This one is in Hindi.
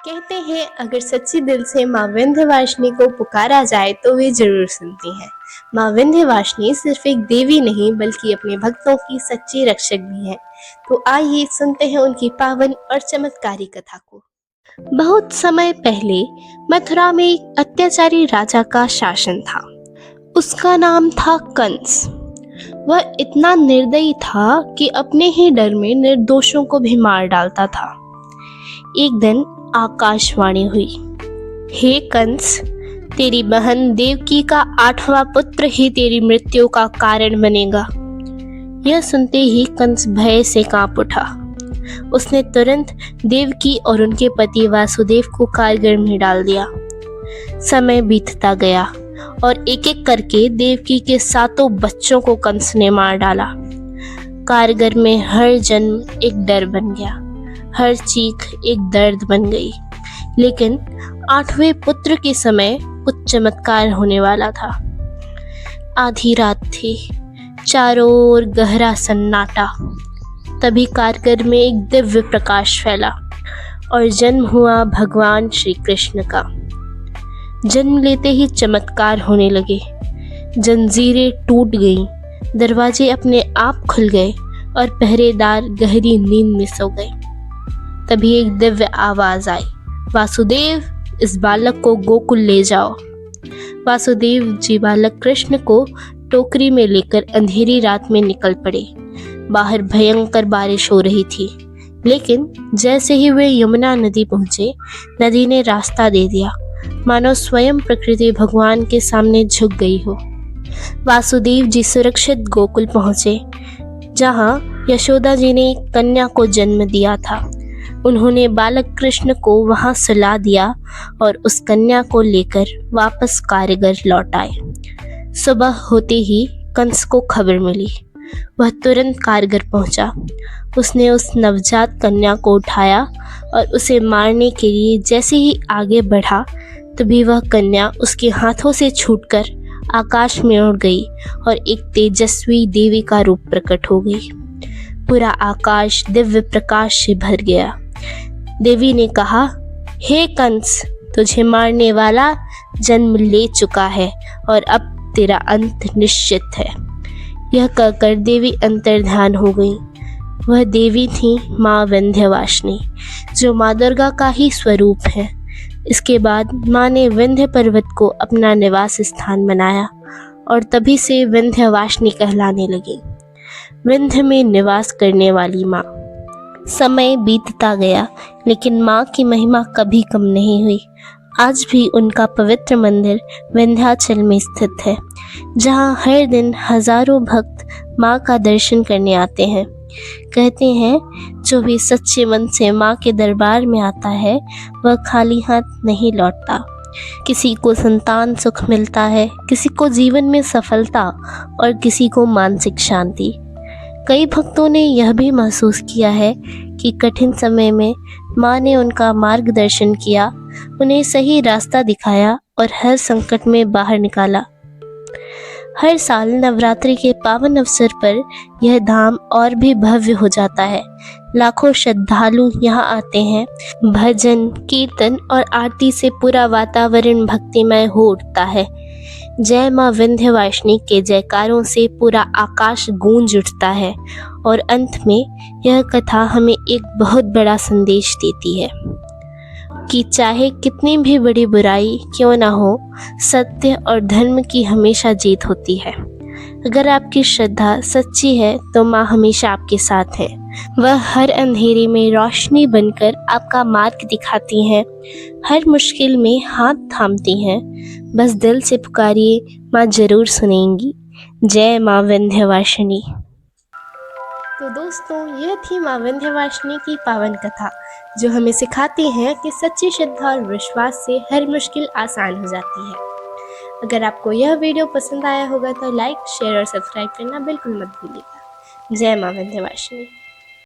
कहते हैं अगर सच्ची दिल से माँ विंध्यवासिनी को पुकारा जाए तो वे जरूर सुनती हैं। माँ विंध्यवासिनी सिर्फ एक देवी नहीं बल्कि अपने भक्तों की सच्ची रक्षक भी है। तो आइए सुनते हैं उनकी पावन और चमत्कारी कथा को। बहुत समय पहले मथुरा में एक अत्याचारी राजा का शासन था। उसका नाम था कंस। वह इतना निर्दयी था कि अपने ही डर में निर्दोषों को भी मार डालता था। एक दिन आकाशवाणी हुई, हे कंस, तेरी बहन देवकी का 8वां पुत्र ही तेरी मृत्यु का कारण बनेगा। यह सुनते ही कंस भय से कांप उठा। उसने तुरंत देवकी और उनके पति वासुदेव को कारागार में डाल दिया। समय बीतता गया और एक एक करके देवकी के 7 बच्चों को कंस ने मार डाला। कारागार में हर जन्म एक डर बन गया, हर चीख एक दर्द बन गई। लेकिन 8वें पुत्र के समय कुछ चमत्कार होने वाला था। आधी रात थी, चारों ओर गहरा सन्नाटा। तभी कारागार में एक दिव्य प्रकाश फैला और जन्म हुआ भगवान श्री कृष्ण का। जन्म लेते ही चमत्कार होने लगे। जंजीरें टूट गईं, दरवाजे अपने आप खुल गए और पहरेदार गहरी नींद में सो गए। तभी एक दिव्य आवाज आई, वासुदेव, इस बालक को गोकुल ले जाओ। वासुदेव जी बालक कृष्ण को टोकरी में लेकर अंधेरी रात में निकल पड़े। बाहर भयंकर बारिश हो रही थी, लेकिन जैसे ही वे यमुना नदी पहुंचे, नदी ने रास्ता दे दिया, मानो स्वयं प्रकृति भगवान के सामने झुक गई हो। वासुदेव जी सुरक्षित गोकुल पहुंचे, जहां यशोदा जी ने एक कन्या को जन्म दिया था। उन्होंने बालक कृष्ण को वहां सुला दिया और उस कन्या को लेकर वापस कारागार लौट आए। सुबह होते ही कंस को खबर मिली। वह तुरंत कारागार पहुंचा। उसने उस नवजात कन्या को उठाया और उसे मारने के लिए जैसे ही आगे बढ़ा, तभी वह कन्या उसके हाथों से छूटकर आकाश में उड़ गई और एक तेजस्वी देवी का रूप प्रकट हो गई। पूरा आकाश दिव्य प्रकाश से भर गया। देवी ने कहा, हे कंस, तुझे मारने वाला जन्म ले चुका है और अब तेरा अंत निश्चित है। यह कहकर देवी अंतर्ध्यान हो गई। वह देवी थी माँ विंध्यवासिनी, जो माँ दुर्गा का ही स्वरूप है। इसके बाद माँ ने विंध्य पर्वत को अपना निवास स्थान बनाया और तभी से विंध्यवासिनी कहलाने लगी, विंध्य में निवास करने वाली माँ। समय बीतता गया, लेकिन माँ की महिमा कभी कम नहीं हुई। आज भी उनका पवित्र मंदिर विंध्याचल में स्थित है, जहाँ हर दिन हजारों भक्त माँ का दर्शन करने आते हैं। कहते हैं, जो भी सच्चे मन से माँ के दरबार में आता है, वह खाली हाथ नहीं लौटता। किसी को संतान सुख मिलता है, किसी को जीवन में सफलता और किसी को मानसिक शांति। कई भक्तों ने यह भी महसूस किया है कि कठिन समय में माँ ने उनका मार्गदर्शन किया, उन्हें सही रास्ता दिखाया और हर संकट में बाहर निकाला। हर साल नवरात्रि के पावन अवसर पर यह धाम और भी भव्य हो जाता है। लाखों श्रद्धालु यहाँ आते हैं। भजन, कीर्तन और आरती से पूरा वातावरण भक्तिमय हो उठता है। जय माँ विंध्यवासिनी के जयकारों से पूरा आकाश गूंज उठता है और अंत में यह कथा हमें एक बहुत बड़ा संदेश देती है कि चाहे कितनी भी बड़ी बुराई क्यों ना हो, सत्य और धर्म की हमेशा जीत होती है। अगर आपकी श्रद्धा सच्ची है तो माँ हमेशा आपके साथ है। वह हर अंधेरे में रोशनी बनकर आपका मार्ग दिखाती हैं, हर मुश्किल में हाथ थामती हैं। बस दिल से पुकारिए, माँ जरूर सुनेंगी। जय माँ विंध्यवासिनी। तो दोस्तों, यह थी माँ विंध्यवासिनी की पावन कथा, जो हमें सिखाती है कि सच्ची श्रद्धा और विश्वास से हर मुश्किल आसान हो जाती है। अगर आपको यह वीडियो पसंद आया होगा तो लाइक, शेयर और सब्सक्राइब करना बिल्कुल मत भूलिएगा। जय माँ विंध्यवासिनी।